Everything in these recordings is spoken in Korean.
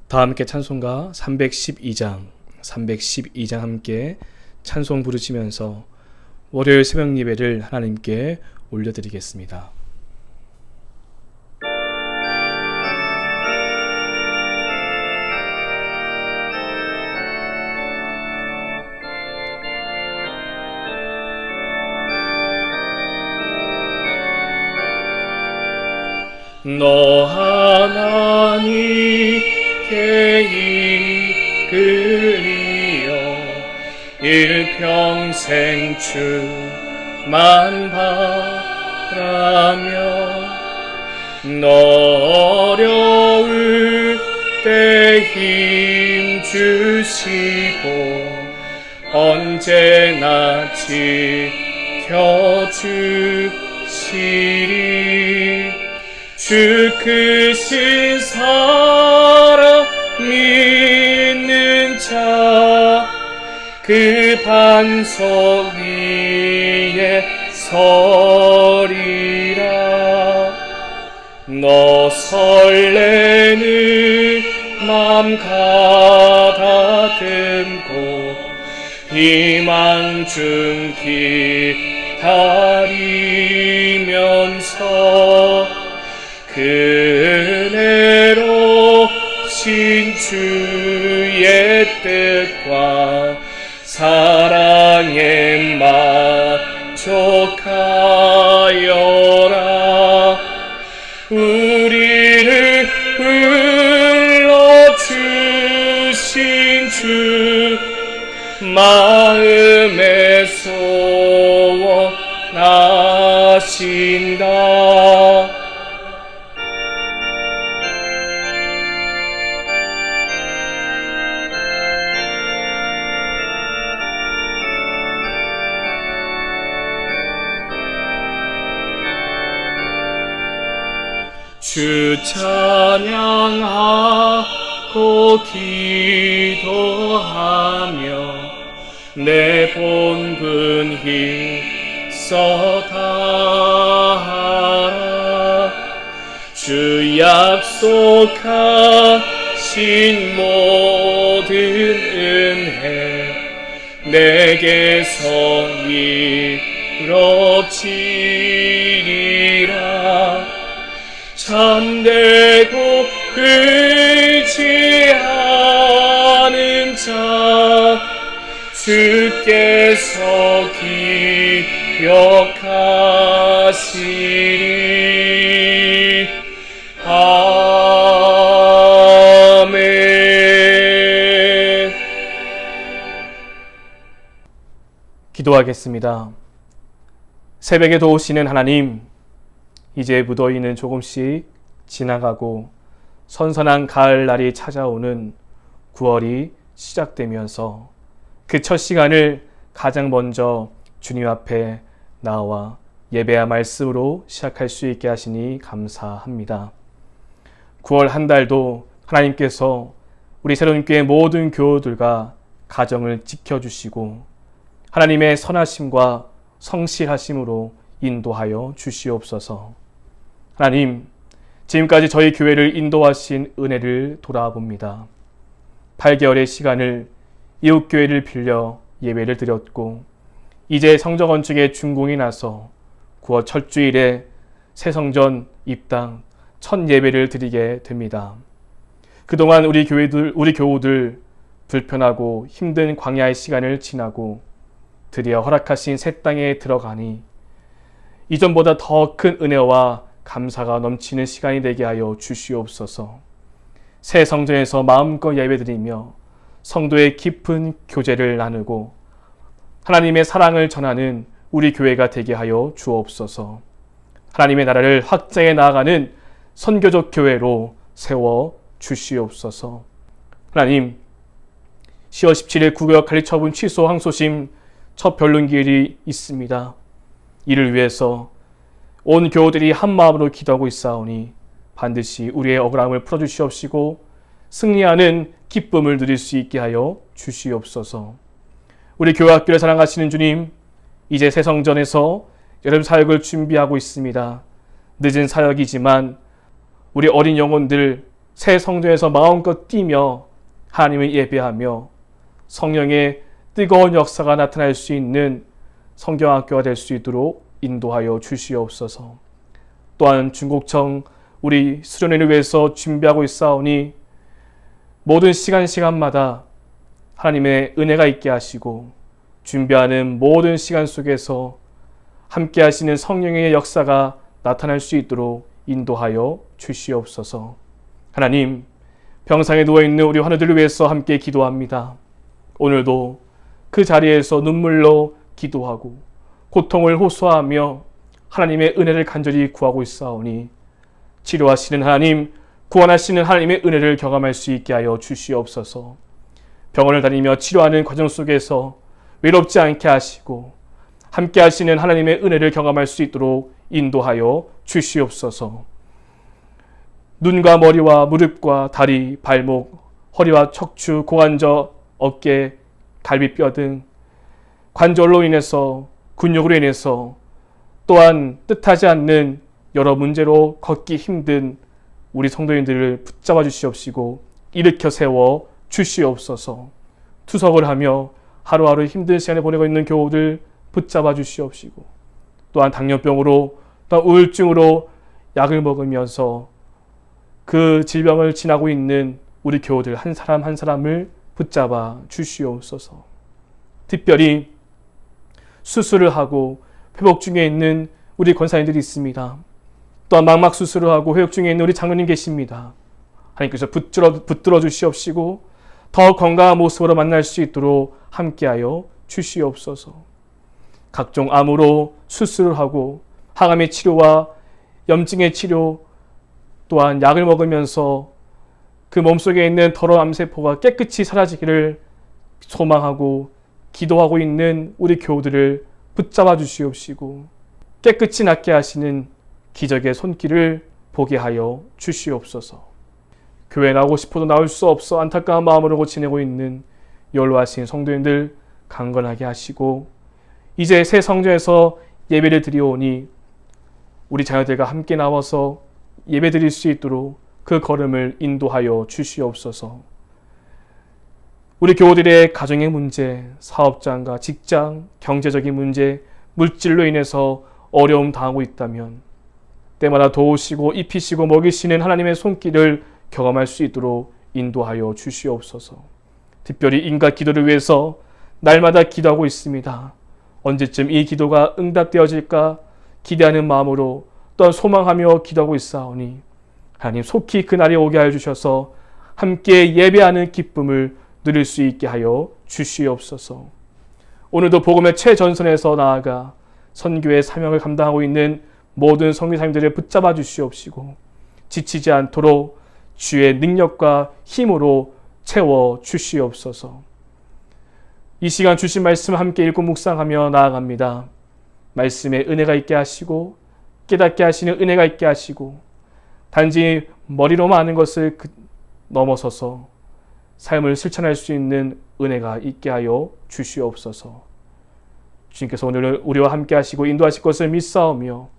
다 함께 찬송가 312장 함께 찬송 부르시면서 월요일 새벽 예배를 하나님께 올려드리겠습니다. 너 하나님께 이끌리어 일평생 주만 바라며 너 어려울 때 힘 주시고 언제나 지켜주시리. 주 크신 사랑 믿는 자 그 반석 위에 서리라. 너 설레는 맘 가다듬고 희망 중 기다리면서 은혜로 신주의 뜻과 사랑에 만족하여라. 우리를 불러주신 주 마음에 소원하신다. 주 찬양하고 기도하며 내 본분 힘써 다하라. 주 약속하신 모든 은혜 내게서 이루어지리라. 참되고 의지하는 자 주께서 기억하시리. 아멘. 기도하겠습니다. 새벽에 도우시는 하나님, 이제 무더위는 조금씩 지나가고 선선한 가을날이 찾아오는 9월이 시작되면서 그 첫 시간을 가장 먼저 주님 앞에 나와 예배와 말씀으로 시작할 수 있게 하시니 감사합니다. 9월 한 달도 하나님께서 우리 새로운 교회 모든 교우들과 가정을 지켜주시고 하나님의 선하심과 성실하심으로 인도하여 주시옵소서. 하나님, 지금까지 저희 교회를 인도하신 은혜를 돌아봅니다. 8개월의 시간을 이웃교회를 빌려 예배를 드렸고 이제 성전 건축의 준공이 나서 9월 첫 주일에 새 성전 입당 첫 예배를 드리게 됩니다. 그동안 우리 교우들 불편하고 힘든 광야의 시간을 지나고 드디어 허락하신 새 땅에 들어가니 이전보다 더 큰 은혜와 감사가 넘치는 시간이 되게 하여 주시옵소서. 새 성전에서 마음껏 예배드리며 성도의 깊은 교제를 나누고 하나님의 사랑을 전하는 우리 교회가 되게 하여 주옵소서. 하나님의 나라를 확장해 나아가는 선교적 교회로 세워 주시옵소서. 하나님, 10월 17일 구역 관리처분 취소 항소심 첫 변론기일이 있습니다. 이를 위해서 온 교우들이 한마음으로 기도하고 있사오니 반드시 우리의 억울함을 풀어주시옵시고 승리하는 기쁨을 누릴 수 있게 하여 주시옵소서. 우리 교회 학교를 사랑하시는 주님, 이제 새 성전에서 여름 사역을 준비하고 있습니다. 늦은 사역이지만 우리 어린 영혼들 새 성전에서 마음껏 뛰며 하나님을 예배하며 성령의 뜨거운 역사가 나타날 수 있는 성경학교가 될 수 있도록 인도하여 주시옵소서. 또한 중국청 우리 수련회를 위해서 준비하고 있사오니 모든 시간마다 하나님의 은혜가 있게 하시고 준비하는 모든 시간 속에서 함께 하시는 성령의 역사가 나타날 수 있도록 인도하여 주시옵소서. 하나님, 병상에 누워있는 우리 환우들을 위해서 함께 기도합니다. 오늘도 그 자리에서 눈물로 기도하고 고통을 호소하며 하나님의 은혜를 간절히 구하고 있사오니 치료하시는 하나님, 구원하시는 하나님의 은혜를 경험할 수 있게 하여 주시옵소서. 병원을 다니며 치료하는 과정 속에서 외롭지 않게 하시고 함께 하시는 하나님의 은혜를 경험할 수 있도록 인도하여 주시옵소서. 눈과 머리와 무릎과 다리, 발목, 허리와 척추, 고관절, 어깨, 갈비뼈 등 관절로 인해서, 근육으로 인해서, 또한 뜻하지 않는 여러 문제로 걷기 힘든 우리 성도님들을 붙잡아 주시옵시고 일으켜 세워 주시옵소서. 투석을 하며 하루하루 힘든 시간을 보내고 있는 교우들 붙잡아 주시옵시고, 또한 당뇨병으로, 또한 우울증으로 약을 먹으면서 그 질병을 지나고 있는 우리 교우들 한 사람 한 사람을 붙잡아 주시옵소서. 특별히 수술을 하고 회복 중에 있는 우리 권사님들이 있습니다. 또한 망막 수술을 하고 회복 중에 있는 우리 장로님 계십니다. 하나님께서 붙들어 주시옵시고 더 건강한 모습으로 만날 수 있도록 함께하여 주시옵소서. 각종 암으로 수술을 하고 항암의 치료와 염증의 치료, 또한 약을 먹으면서 그 몸속에 있는 더러운 암세포가 깨끗이 사라지기를 소망하고 기도하고 있는 우리 교우들을 붙잡아 주시옵시고 깨끗이 낫게 하시는 기적의 손길을 보게 하여 주시옵소서. 교회 나오고 싶어도 나올 수 없어 안타까운 마음으로 지내고 있는 연로하신 성도님들 강건하게 하시고 이제 새 성전에서 예배를 드리오니 우리 자녀들과 함께 나와서 예배 드릴 수 있도록 그 걸음을 인도하여 주시옵소서. 우리 교우들의 가정의 문제, 사업장과 직장, 경제적인 문제, 물질로 인해서 어려움 당하고 있다면 때마다 도우시고 입히시고 먹이시는 하나님의 손길을 경험할 수 있도록 인도하여 주시옵소서. 특별히 인간 기도를 위해서 날마다 기도하고 있습니다. 언제쯤 이 기도가 응답되어질까 기대하는 마음으로 또한 소망하며 기도하고 있사오니 하나님 속히 그날이 오게 하여 주셔서 함께 예배하는 기쁨을 누릴 수 있게 하여 주시옵소서. 오늘도 복음의 최전선에서 나아가 선교의 사명을 감당하고 있는 모든 선교사님들을 붙잡아 주시옵시고 지치지 않도록 주의 능력과 힘으로 채워 주시옵소서. 이 시간 주신 말씀 함께 읽고 묵상하며 나아갑니다. 말씀에 은혜가 있게 하시고 깨닫게 하시는 은혜가 있게 하시고 단지 머리로만 아는 것을 넘어서서 삶을 실천할 수 있는 은혜가 있게 하여 주시옵소서. 주님께서 오늘 우리와 함께 하시고 인도하실 것을 믿사오며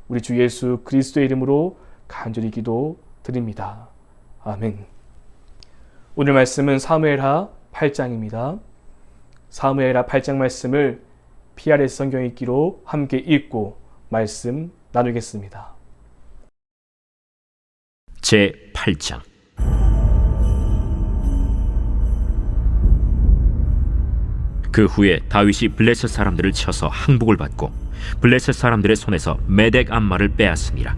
우리 주 예수 그리스도의 이름으로 간절히 기도드립니다. 아멘. 오늘 말씀은 사무엘하 8장입니다. 사무엘하 8장 말씀을 PRS 성경 읽기로 함께 읽고 말씀 나누겠습니다. 제 8장. 그 후에 다윗이 블레셋 사람들을 쳐서 항복을 받고 블레셋 사람들의 손에서 메덱 암마를 빼앗습니다.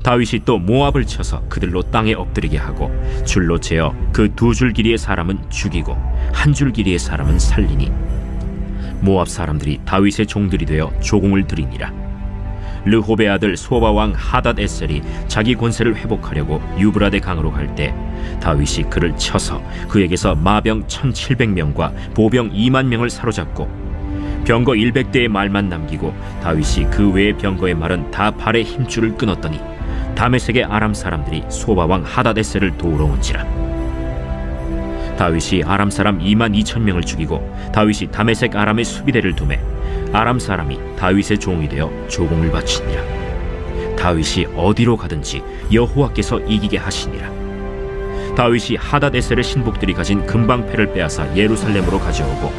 다윗이 또 모압을 쳐서 그들로 땅에 엎드리게 하고 줄로 재어 그 두 줄 길이의 사람은 죽이고 한 줄 길이의 사람은 살리니 모압 사람들이 다윗의 종들이 되어 조공을 드리니라. 르홉의 아들 소바 왕 하닷 에셀이 자기 권세를 회복하려고 유브라데 강으로 갈 때 다윗이 그를 쳐서 그에게서 마병 1700명과 보병 2만 명을 사로잡고 병거 100대의 말만 남기고 다윗이 그 외의 병거의 말은 다 발의 힘줄을 끊었더니 다메섹의 아람 사람들이 소바 왕 하닷 에셀을 도우러 온지라. 다윗이 아람 사람 2만 2천 명을 죽이고 다윗이 다메섹 아람의 수비대를 두매 아람 사람이 다윗의 종이 되어 조공을 바치니라. 다윗이 어디로 가든지 여호와께서 이기게 하시니라. 다윗이 하닷에셀의 신복들이 가진 금방패를 빼앗아 예루살렘으로 가져오고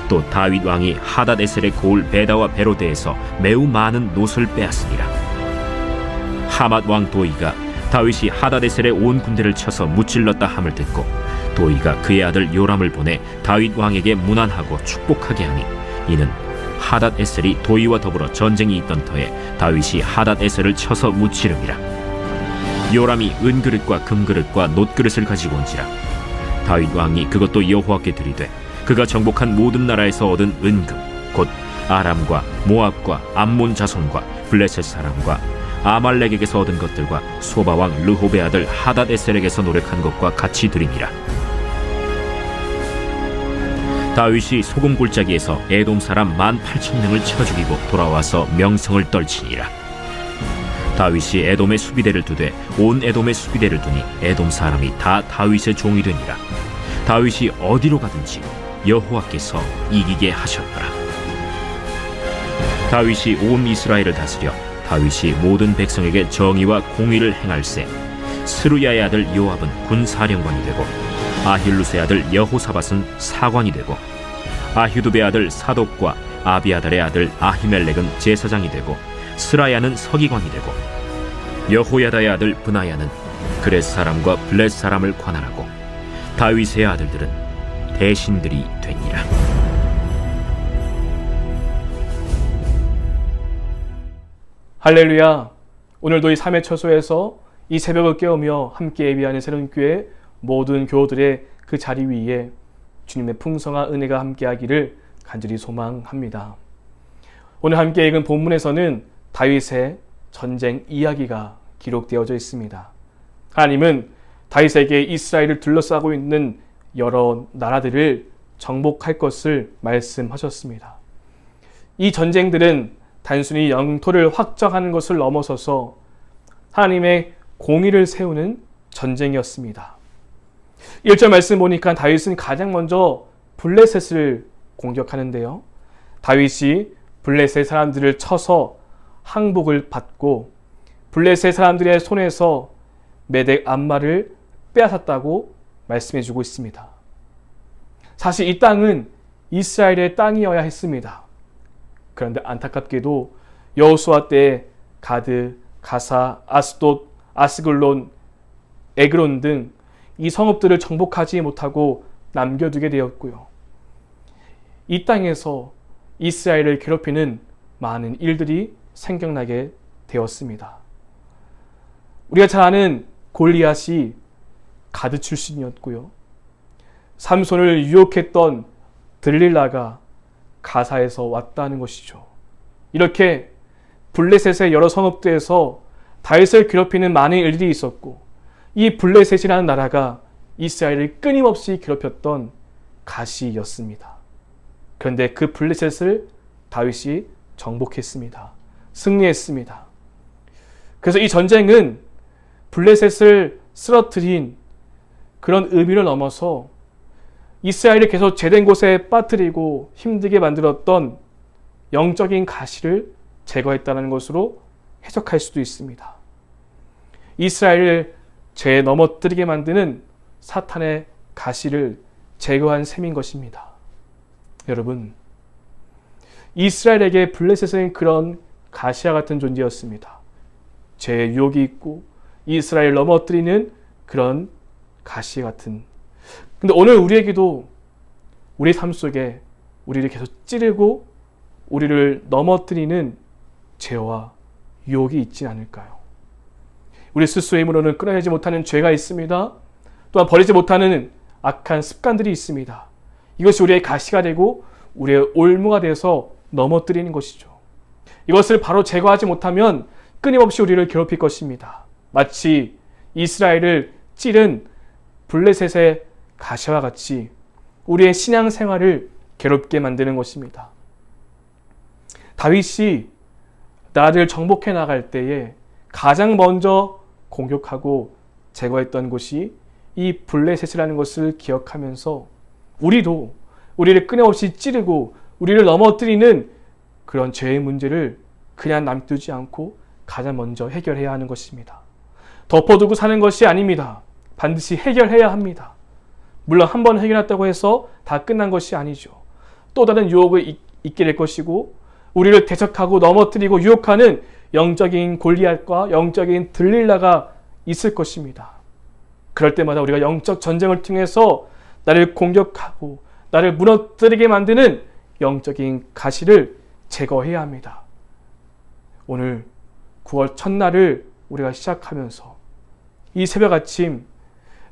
또 다윗 왕이 하닷에셀의 고을 베다와 베로데에서 매우 많은 놋을 빼앗으니라. 하맛 왕 도이가 다윗이 하닷에셀의 온 군대를 쳐서 무찔렀다 함을 듣고 도이가 그의 아들 요람을 보내 다윗 왕에게 문안하고 축복하게 하니 이는 하닷에셀이 도이와 더불어 전쟁이 있던 터에 다윗이 하닷에셀을 쳐서 무찌름이라. 요람이 은그릇과 금그릇과 놋그릇을 가지고 온지라. 다윗 왕이 그것도 여호와께 드리되 그가 정복한 모든 나라에서 얻은 은금 곧 아람과 모압과 암몬 자손과 블레셋 사람과 아말렉에게서 얻은 것들과 소바왕 르홉의 아들 하닷에셀에게서 노력한 것과 같이 드리니라. 다윗이 소금 골짜기에서 에돔 사람 18,000명을 쳐 죽이고 돌아와서 명성을 떨치니라. 다윗이 에돔의 수비대를 두되 온 에돔의 수비대를 두니 에돔 사람이 다 다윗의 종이 되니라. 다윗이 어디로 가든지 여호와께서 이기게 하셨더라. 다윗이 온 이스라엘을 다스려 다윗이 모든 백성에게 정의와 공의를 행할세 스루야의 아들 요압은 군사령관이 되고 아힐루스의 아들 여호사밧은 사관이 되고 아휴두베의 아들 사독과 아비아달의 아들 아히멜렉은 제사장이 되고 스라야는 서기관이 되고 여호야다의 아들 브나야는 그렛 사람과 블렛 사람을 관할하고 다윗의 아들들은 대신들이 되니라. 할렐루야. 오늘도 이 3회 처소에서 이 새벽을 깨우며 함께 예비하는 새론교회 모든 교우들의 그 자리 위에 주님의 풍성한 은혜가 함께하기를 간절히 소망합니다. 오늘 함께 읽은 본문에서는 다윗의 전쟁 이야기가 기록되어져 있습니다. 하나님은 다윗에게 이스라엘을 둘러싸고 있는 여러 나라들을 정복할 것을 말씀하셨습니다. 이 전쟁들은 단순히 영토를 확정하는 것을 넘어서서 하나님의 공의를 세우는 전쟁이었습니다. 1절 말씀 보니까 다윗은 가장 먼저 블레셋을 공격하는데요. 다윗이 블레셋 사람들을 쳐서 항복을 받고 블레셋 사람들의 손에서 메덱 암마를 빼앗았다고 말씀해주고 있습니다. 사실 이 땅은 이스라엘의 땅이어야 했습니다. 그런데 안타깝게도 여호수아 때 가드, 가사, 아스돗, 아스글론, 에그론 등 이 성읍들을 정복하지 못하고 남겨두게 되었고요. 이 땅에서 이스라엘을 괴롭히는 많은 일들이 생겨나게 되었습니다. 우리가 잘 아는 골리앗이 가드 출신이었고요. 삼손을 유혹했던 들릴라가 가사에서 왔다는 것이죠. 이렇게 블레셋의 여러 성읍들에서 다윗을 괴롭히는 많은 일들이 있었고 이 블레셋이라는 나라가 이스라엘을 끊임없이 괴롭혔던 가시였습니다. 그런데 그 블레셋을 다윗이 정복했습니다. 승리했습니다. 그래서 이 전쟁은 블레셋을 쓰러뜨린 그런 의미를 넘어서 이스라엘을 계속 죄된 곳에 빠뜨리고 힘들게 만들었던 영적인 가시를 제거했다는 것으로 해석할 수도 있습니다. 이스라엘을 죄에 넘어뜨리게 만드는 사탄의 가시를 제거한 셈인 것입니다. 여러분, 이스라엘에게 블레셋은 그런 가시와 같은 존재였습니다. 죄의 유혹이 있고 이스라엘을 넘어뜨리는 그런 가시 같은. 근데 오늘 우리에게도 우리 삶 속에 우리를 계속 찌르고 우리를 넘어뜨리는 죄와 유혹이 있지 않을까요? 우리 스스로의 힘으로는 끊어내지 못하는 죄가 있습니다. 또한 버리지 못하는 악한 습관들이 있습니다. 이것이 우리의 가시가 되고 우리의 올무가 돼서 넘어뜨리는 것이죠. 이것을 바로 제거하지 못하면 끊임없이 우리를 괴롭힐 것입니다. 마치 이스라엘을 찌른 블레셋의 가시와 같이 우리의 신앙생활을 괴롭게 만드는 것입니다. 다윗이 나라를 정복해 나갈 때에 가장 먼저 공격하고 제거했던 곳이 이 블레셋이라는 것을 기억하면서 우리도 우리를 끊임없이 찌르고 우리를 넘어뜨리는 그런 죄의 문제를 그냥 남두지 않고 가장 먼저 해결해야 하는 것입니다. 덮어두고 사는 것이 아닙니다. 반드시 해결해야 합니다. 물론 한 번 해결했다고 해서 다 끝난 것이 아니죠. 또 다른 유혹이 있게 될 것이고 우리를 대적하고 넘어뜨리고 유혹하는 영적인 골리앗과 영적인 들릴라가 있을 것입니다. 그럴 때마다 우리가 영적 전쟁을 통해서 나를 공격하고 나를 무너뜨리게 만드는 영적인 가시를 제거해야 합니다. 오늘 9월 첫날을 우리가 시작하면서 이 새벽 아침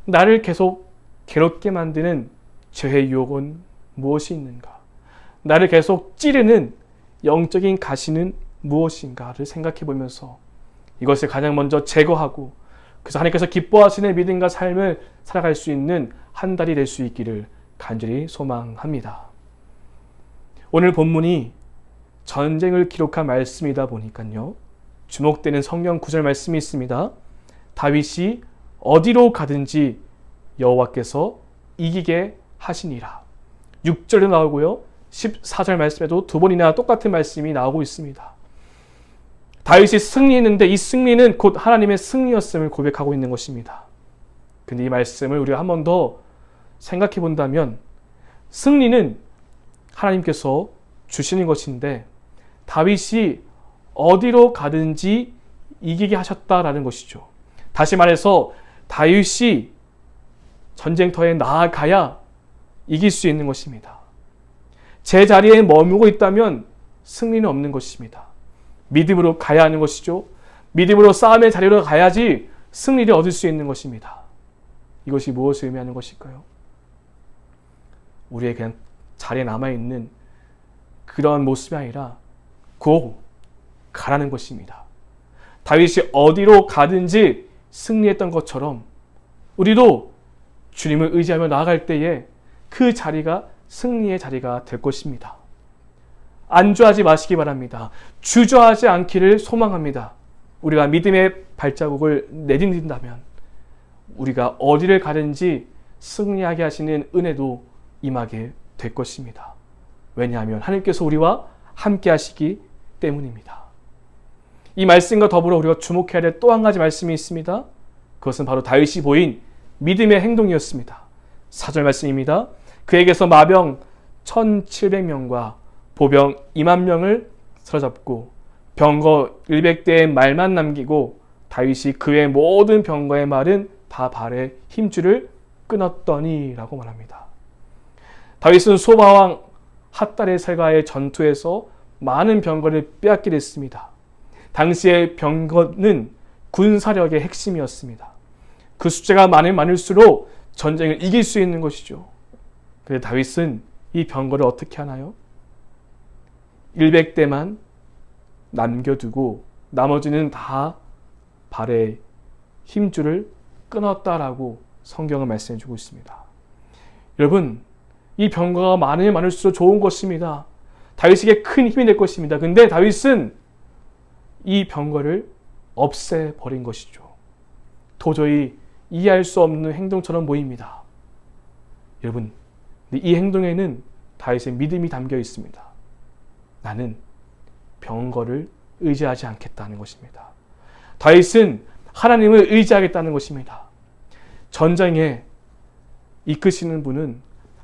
나를 계속 괴롭게 만드는 죄의 유혹은 무엇이 있는가? 나를 계속 찌르는 영적인 가시는 무엇인가를 생각해 보면서 이것을 가장 먼저 제거하고 그래서 하나님께서 기뻐하시는 믿음과 삶을 살아갈 수 있는 한 달이 될 수 있기를 간절히 소망합니다. 오늘 본문이 전쟁을 기록한 말씀이다 보니까요. 주목되는 성경 구절 말씀이 있습니다. 다윗이 어디로 가든지 여호와께서 이기게 하시니라. 6절에 나오고요. 14절 말씀에도 두 번이나 똑같은 말씀이 나오고 있습니다. 다윗이 승리했는데 이 승리는 곧 하나님의 승리였음을 고백하고 있는 것입니다. 근데 이 말씀을 우리가 한 번 더 생각해 본다면 승리는 하나님께서 주시는 것인데 다윗이 어디로 가든지 이기게 하셨다라는 것이죠. 다시 말해서 다윗이 전쟁터에 나아가야 이길 수 있는 것입니다. 제 자리에 머무고 있다면 승리는 없는 것입니다. 믿음으로 가야 하는 것이죠. 믿음으로 싸움의 자리로 가야지 승리를 얻을 수 있는 것입니다. 이것이 무엇을 의미하는 것일까요? 우리의 그냥 자리에 남아있는 그런 모습이 아니라 고 가라는 것입니다. 다윗이 어디로 가든지 승리했던 것처럼 우리도 주님을 의지하며 나아갈 때에 그 자리가 승리의 자리가 될 것입니다. 안주하지 마시기 바랍니다. 주저하지 않기를 소망합니다. 우리가 믿음의 발자국을 내딛는다면 우리가 어디를 가든지 승리하게 하시는 은혜도 임하게 될 것입니다. 왜냐하면 하나님께서 우리와 함께 하시기 때문입니다. 이 말씀과 더불어 우리가 주목해야 될 또 한 가지 말씀이 있습니다. 그것은 바로 다윗이 보인 믿음의 행동이었습니다. 4절 말씀입니다. 그에게서 마병 1700명과 보병 2만 명을 사로잡고 병거 100대의 말만 남기고 다윗이 그의 모든 병거의 말은 다 발에 힘줄을 끊었더니 라고 말합니다. 다윗은 소바왕 핫달의 전투에서 많은 병거를 빼앗게 됐습니다. 당시의 병거는 군사력의 핵심이었습니다. 그 숫자가 많을수록 전쟁을 이길 수 있는 것이죠. 그런데 다윗은 이 병거를 어떻게 하나요? 100대만 남겨두고 나머지는 다 발에 힘줄을 끊었다라고 성경은 말씀해주고 있습니다. 여러분, 이 병거가 많을수록 좋은 것입니다. 다윗에게 큰 힘이 될 것입니다. 근데 다윗은 이 병거를 없애버린 것이죠. 도저히 이해할 수 없는 행동처럼 보입니다. 여러분, 이 행동에는 다윗의 믿음이 담겨 있습니다. 나는 병거를 의지하지 않겠다는 것입니다. 다윗은 하나님을 의지하겠다는 것입니다. 전쟁에 이끄시는 분은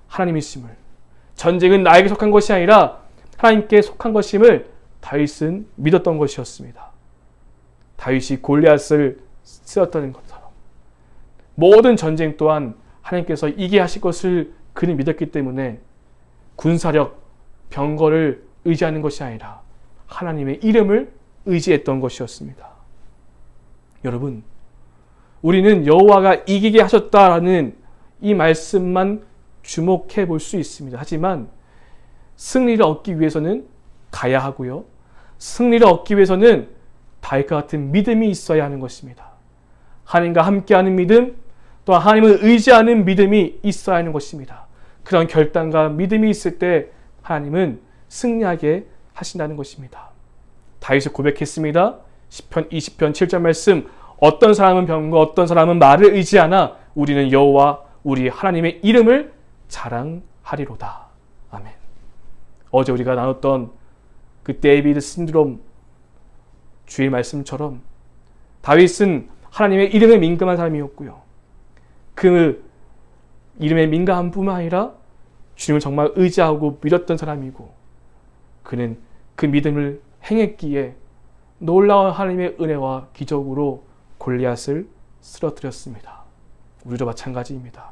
하나님이심을, 전쟁은 나에게 속한 것이 아니라 하나님께 속한 것임을 다윗은 믿었던 것이었습니다. 다윗이 골리앗을 쓰였던 것처럼 모든 전쟁 또한 하나님께서 이기게 하실 것을 그는 믿었기 때문에 군사력, 병거를 의지하는 것이 아니라 하나님의 이름을 의지했던 것이었습니다. 여러분, 우리는 여호와가 이기게 하셨다라는 이 말씀만 주목해 볼 수 있습니다. 하지만 승리를 얻기 위해서는 가야 하고요. 승리를 얻기 위해서는 다윗과 같은 믿음이 있어야 하는 것입니다. 하나님과 함께하는 믿음, 또한 하나님을 의지하는 믿음이 있어야 하는 것입니다. 그런 결단과 믿음이 있을 때 하나님은 승리하게 하신다는 것입니다. 다윗이 고백했습니다. 시편 20편 7절 말씀, 어떤 사람은 병과 어떤 사람은 말을 의지하나 우리는 여호와 우리 하나님의 이름을 자랑하리로다. 아멘. 어제 우리가 나눴던 그 데이비드 신드롬 주의 말씀처럼 다윗은 하나님의 이름에 민감한 사람이었고요. 그 이름에 민감한 뿐만 아니라 주님을 정말 의지하고 믿었던 사람이고, 그는 그 믿음을 행했기에 놀라운 하나님의 은혜와 기적으로 골리앗을 쓰러뜨렸습니다. 우리도 마찬가지입니다.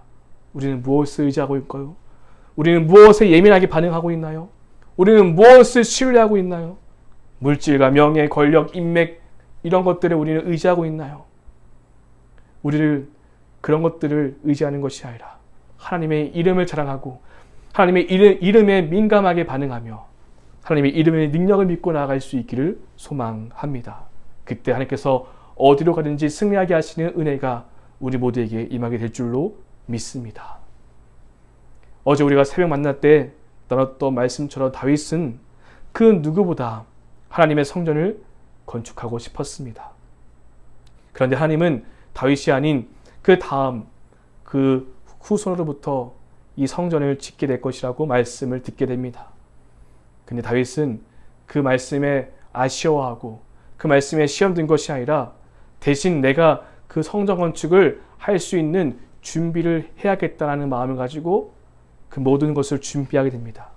우리는 무엇을 의지하고 있을까요? 우리는 무엇에 예민하게 반응하고 있나요? 우리는 무엇을 신뢰하고 있나요? 물질과 명예, 권력, 인맥 이런 것들을 우리는 의지하고 있나요? 우리를 그런 것들을 의지하는 것이 아니라 하나님의 이름을 자랑하고 하나님의 이름에 민감하게 반응하며 하나님의 이름의 능력을 믿고 나아갈 수 있기를 소망합니다. 그때 하나님께서 어디로 가든지 승리하게 하시는 은혜가 우리 모두에게 임하게 될 줄로 믿습니다. 어제 우리가 새벽 만날 때 나눴던 말씀처럼 다윗은 그 누구보다 하나님의 성전을 건축하고 싶었습니다. 그런데 하나님은 다윗이 아닌 그 다음 그 후손으로부터 이 성전을 짓게 될 것이라고 말씀을 듣게 됩니다. 근데 다윗은 그 말씀에 아쉬워하고 그 말씀에 시험 든 것이 아니라 대신 내가 그 성전 건축을 할 수 있는 준비를 해야겠다는 마음을 가지고 그 모든 것을 준비하게 됩니다.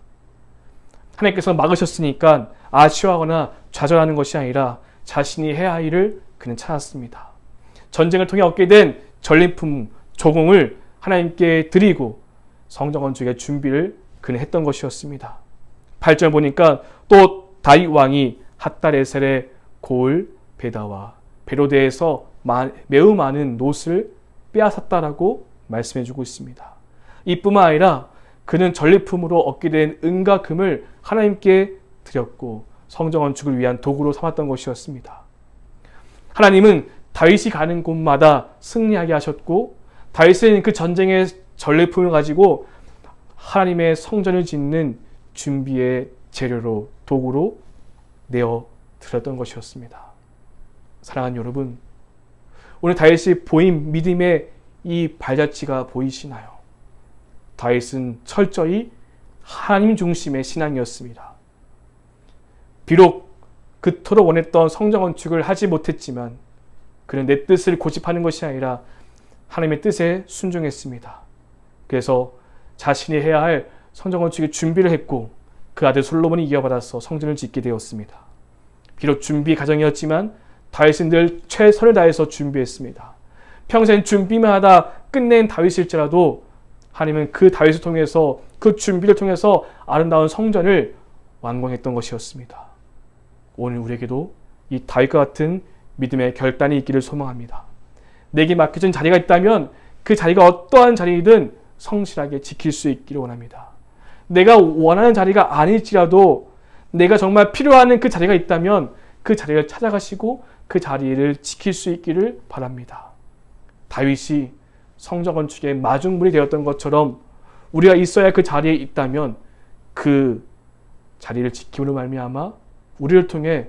하나님께서 막으셨으니까 아쉬워하거나 좌절하는 것이 아니라 자신이 해야 할 일을 그는 찾았습니다. 전쟁을 통해 얻게 된 전리품, 조공을 하나님께 드리고 성전 건축의 준비를 그는 했던 것이었습니다. 8절 보니까 또 다윗 왕이 핫다레셀의 고을 베다와 베로데에서 매우 많은 놋을 빼앗았다라고 말씀해주고 있습니다. 이뿐만 아니라 그는 전리품으로 얻게 된 은과 금을 하나님께 드렸고 성전 건축을 위한 도구로 삼았던 것이었습니다. 하나님은 다윗이 가는 곳마다 승리하게 하셨고 다윗은 그 전쟁의 전리품을 가지고 하나님의 성전을 짓는 준비의 재료로 도구로 내어 드렸던 것이었습니다. 사랑하는 여러분, 오늘 다윗이 보인 믿음의 이 발자취가 보이시나요? 다윗은 철저히 하나님 중심의 신앙이었습니다. 비록 그토록 원했던 성전 건축을 하지 못했지만 그는 내 뜻을 고집하는 것이 아니라 하나님의 뜻에 순종했습니다. 그래서 자신이 해야 할 성전 건축의 준비를 했고 그 아들 솔로몬이 이어받아서 성전을 짓게 되었습니다. 비록 준비 과정이었지만 다윗은 늘 최선을 다해서 준비했습니다. 평생 준비만 하다 끝낸 다윗일지라도 하나님은 그 다윗을 통해서 그 준비를 통해서 아름다운 성전을 완공했던 것이었습니다. 오늘 우리에게도 이 다윗과 같은 믿음의 결단이 있기를 소망합니다. 내게 맡겨진 자리가 있다면 그 자리가 어떠한 자리이든 성실하게 지킬 수 있기를 원합니다. 내가 원하는 자리가 아닐지라도 내가 정말 필요한 그 자리가 있다면 그 자리를 찾아가시고 그 자리를 지킬 수 있기를 바랍니다. 다윗이 성전 건축의 마중물이 되었던 것처럼 우리가 있어야 그 자리에 있다면 그 자리를 지킴으로 말미암아 우리를 통해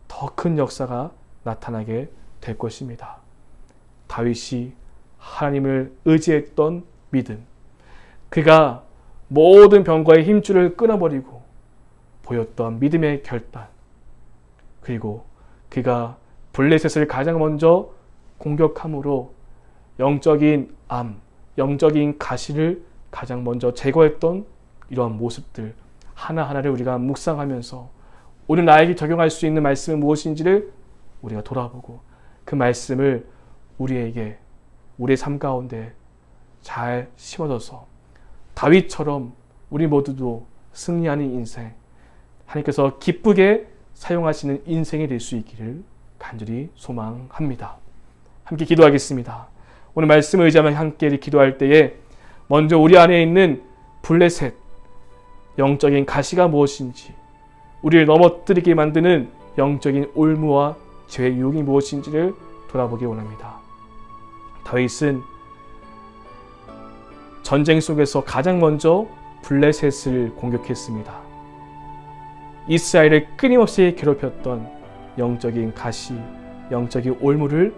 더 큰 역사가 나타나게 될 것입니다. 다윗이 하나님을 의지했던 믿음, 그가 모든 병과의 힘줄을 끊어버리고 보였던 믿음의 결단, 그리고 그가 블레셋을 가장 먼저 공격함으로 영적인 암, 영적인 가시를 가장 먼저 제거했던 이러한 모습들 하나하나를 우리가 묵상하면서 오늘 나에게 적용할 수 있는 말씀은 무엇인지를 우리가 돌아보고 그 말씀을 우리에게 우리의 삶 가운데 잘 심어져서 다윗처럼 우리 모두도 승리하는 인생, 하나님께서 기쁘게 사용하시는 인생이 될 수 있기를 간절히 소망합니다. 함께 기도하겠습니다. 오늘 말씀을 의지하며 함께 기도할 때에 먼저 우리 안에 있는 블레셋, 영적인 가시가 무엇인지, 우리를 넘어뜨리게 만드는 영적인 올무와 죄의 유혹이 무엇인지를 돌아보기 원합니다. 다윗은 전쟁 속에서 가장 먼저 블레셋을 공격했습니다. 이스라엘을 끊임없이 괴롭혔던 영적인 가시, 영적인 올무를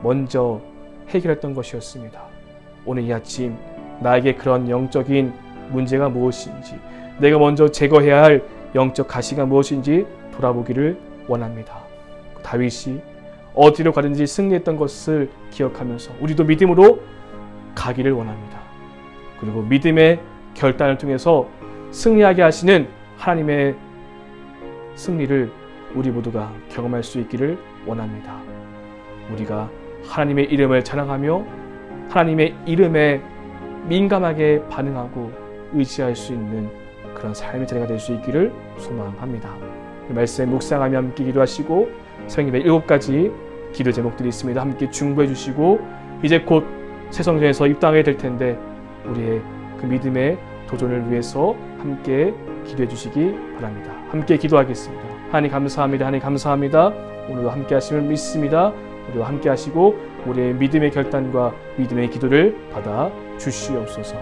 먼저 해결했던 것이었습니다. 오늘 이 아침 나에게 그런 영적인 문제가 무엇인지, 내가 먼저 제거해야 할 영적 가시가 무엇인지 돌아보기를 원합니다. 다윗이 어디로 가든지 승리했던 것을 기억하면서 우리도 믿음으로 가기를 원합니다. 그리고 믿음의 결단을 통해서 승리하게 하시는 하나님의 승리를 우리 모두가 경험할 수 있기를 원합니다. 우리가 하나님의 이름을 자랑하며 하나님의 이름에 민감하게 반응하고 의지할 수 있는 그런 삶의 자리가 될 수 있기를 소망합니다. 이 말씀 묵상하며 함께 기도하시고 성경에 7가지 기도 제목들이 있습니다. 함께 중보해 주시고 이제 곧 새 성전에서 입당하게 될 텐데 우리의 그 믿음의 도전을 위해서 함께 기도해 주시기 바랍니다. 함께 기도하겠습니다. 하나님 감사합니다. 하나님 감사합니다. 오늘도 함께 하심을 믿습니다. 우리와 함께 하시고 우리의 믿음의 결단과 믿음의 기도를 받아 주시옵소서.